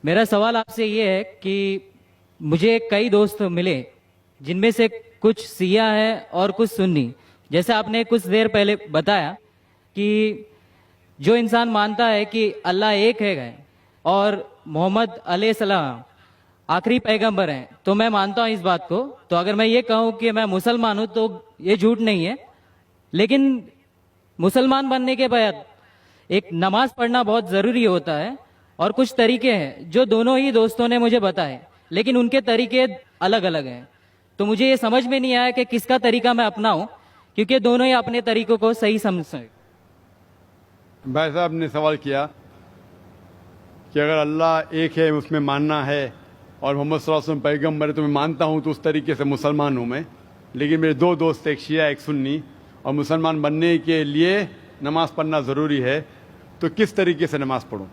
میرا سوال آپ سے یہ ہے کہ مجھے کئی دوست ملے جن میں سے کچھ سیاہ ہیں اور کچھ سنی. جیسے آپ نے کچھ دیر پہلے بتایا کہ جو انسان مانتا ہے کہ اللہ ایک ہے اور محمد علیہ السلام آخری پیغمبر ہیں تو میں مانتا ہوں اس بات کو. تو اگر میں یہ کہوں کہ میں مسلمان ہوں تو یہ جھوٹ نہیں ہے. لیکن مسلمان بننے کے بعد ایک نماز پڑھنا بہت ضروری ہوتا ہے اور کچھ طریقے ہیں جو دونوں ہی دوستوں نے مجھے بتائے لیکن ان کے طریقے الگ الگ ہیں. تو مجھے یہ سمجھ میں نہیں آیا کہ کس کا طریقہ میں اپناؤں کیونکہ دونوں ہی اپنے طریقوں کو صحیح سمجھتے ہیں. بھائی صاحب نے سوال کیا کہ اگر اللہ ایک ہے اس میں ماننا ہے اور محمد صلی اللہ علیہ وسلم پیغمبر ہے تو میں مانتا ہوں تو اس طریقے سے مسلمان ہوں میں. لیکن میرے دو دوست ایک شیعہ ایک سنی اور مسلمان بننے کے لیے نماز پڑھنا ضروری ہے تو کس طریقے سے نماز پڑھوں؟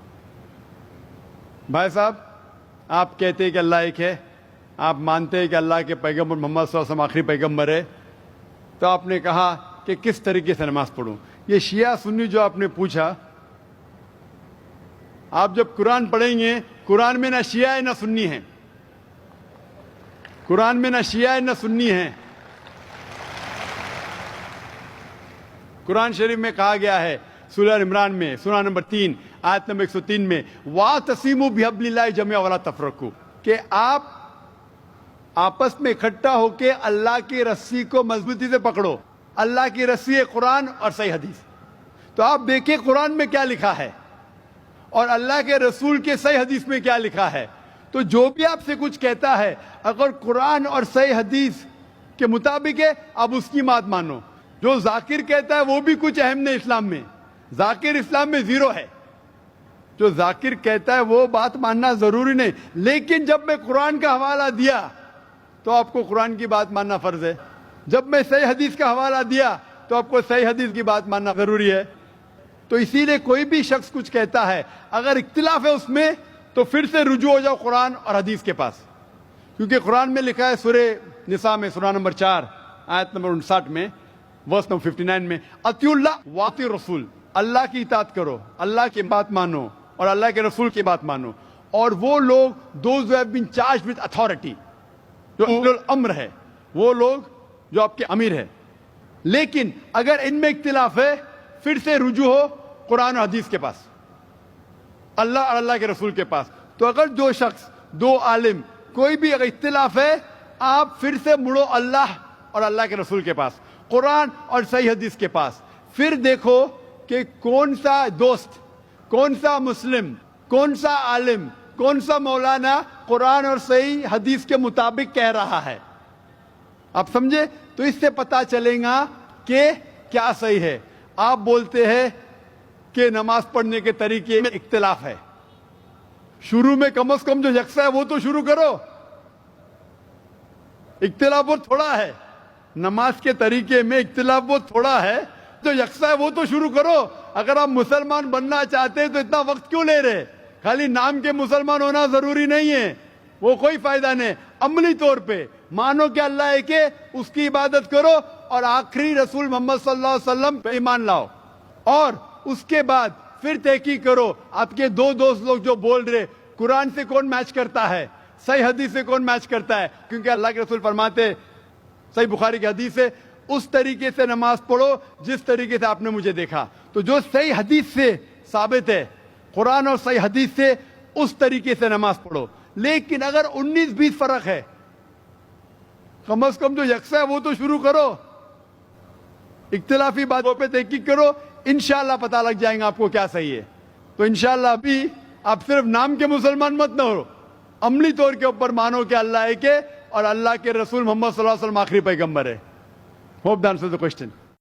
بھائی صاحب آپ کہتے ہیں کہ اللہ ایک ہے, آپ مانتے ہیں کہ اللہ کے پیغمبر محمد صلی اللہ علیہ وسلم آخری پیغمبر ہے, تو آپ نے کہا کہ کس طریقے سے نماز پڑھوں. یہ شیعہ سنی جو آپ نے پوچھا, آپ جب قرآن پڑھیں گے قرآن میں نہ شیعہ ہے نہ سنی ہے, قرآن میں نہ شیعہ ہے نہ سنی ہے. قرآن شریف میں کہا گیا ہے سورہ عمران میں سورہ نمبر 3 آیت نمبر 103 میں وَاعْتَصِمُوا بِحَبْلِ اللَّهِ جَمِيعًا وَلَا تَفَرَّقُوا, کہ آپ آپس میں اکٹھا ہو کے اللہ کی رسی کو مضبوطی سے پکڑو. اللہ کی رسی ہے قرآن اور صحیح حدیث. تو آپ دیکھیں قرآن میں کیا لکھا ہے اور اللہ کے رسول کے صحیح حدیث میں کیا لکھا ہے. تو جو بھی آپ سے کچھ کہتا ہے اگر قرآن اور صحیح حدیث کے مطابق ہے آپ اس کی بات مانو. جو ذاکر کہتا ہے وہ بھی کچھ اہم نہیں اسلام میں, ذاکر اسلام میں زیرو ہے. جو ذاکر کہتا ہے وہ بات ماننا ضروری نہیں, لیکن جب میں قرآن کا حوالہ دیا تو آپ کو قرآن کی بات ماننا فرض ہے. جب میں صحیح حدیث کا حوالہ دیا تو آپ کو صحیح حدیث کی بات ماننا ضروری ہے. تو اسی لیے کوئی بھی شخص کچھ کہتا ہے اگر اختلاف ہے اس میں تو پھر سے رجوع ہو جاؤ قرآن اور حدیث کے پاس, کیونکہ قرآن میں لکھا ہے سورہ نساء میں سورہ نمبر 4 آیت نمبر 59 میں ورس نمبر 59 میں اطیعوا اللہ واطیعوا الرسول, اللہ کی اطاعت کرو, اللہ کی بات مانو اور اللہ کے رسول کی بات مانو. اور وہ لوگ those who have been charged with authority, جو اولو الامر ہے, وہ لوگ جو آپ کے امیر ہے. لیکن اگر ان میں اختلاف ہے پھر سے رجوع ہو قرآن اور حدیث کے پاس, اللہ اور اللہ کے رسول کے پاس. تو اگر دو شخص دو عالم کوئی بھی اگر اختلاف ہے آپ پھر سے مڑو اللہ اور اللہ کے رسول کے پاس, قرآن اور صحیح حدیث کے پاس. پھر دیکھو کہ کون سا دوست, کون سا مسلم, کون سا عالم, کون سا مولانا قرآن اور صحیح حدیث کے مطابق کہہ رہا ہے. آپ سمجھے؟ تو اس سے پتا چلے گا کہ کیا صحیح ہے. آپ بولتے ہیں کہ نماز پڑھنے کے طریقے میں اختلاف ہے, شروع میں کم از کم جو یکساں ہے وہ تو شروع کرو. اختلاف بہت تھوڑا ہے, نماز کے طریقے میں اختلاف بہت تھوڑا ہے, جو یکساں ہے وہ تو شروع کرو. اگر آپ مسلمان بننا چاہتے ہیں تو اتنا وقت کیوں لے رہے؟ خالی نام کے مسلمان ہونا ضروری نہیں ہے, وہ کوئی فائدہ نہیں. عملی طور پہ مانو کہ اللہ ایک ہے, اس کی عبادت کرو اور آخری رسول محمد صلی اللہ علیہ وسلم پہ ایمان لاؤ. اور اس کے بعد پھر تحقیق کرو آپ کے دو دوست لوگ جو بول رہے قرآن سے کون میچ کرتا ہے, صحیح حدیث سے کون میچ کرتا ہے. کیونکہ اللہ کے رسول فرماتے, صحیح بخاری کی حدیث ہے, اس طریقے سے نماز پڑھو جس طریقے سے آپ نے مجھے دیکھا. تو جو صحیح حدیث سے ثابت ہے, قرآن اور صحیح حدیث سے, اس طریقے سے نماز پڑھو. لیکن اگر 19-20 فرق ہے, کم از کم جو یکساں ہے وہ تو شروع کرو. اختلافی باتوں پہ تحقیق کرو, انشاءاللہ پتہ لگ جائیں گا آپ کو کیا صحیح ہے. تو انشاءاللہ ابھی آپ صرف نام کے مسلمان مت نہ ہو, عملی طور کے اوپر مانو کہ اللہ ایک ہے اور اللہ کے رسول محمد صلی اللہ علیہ وسلم آخری پیغمبر ہے. Hope that answers the question.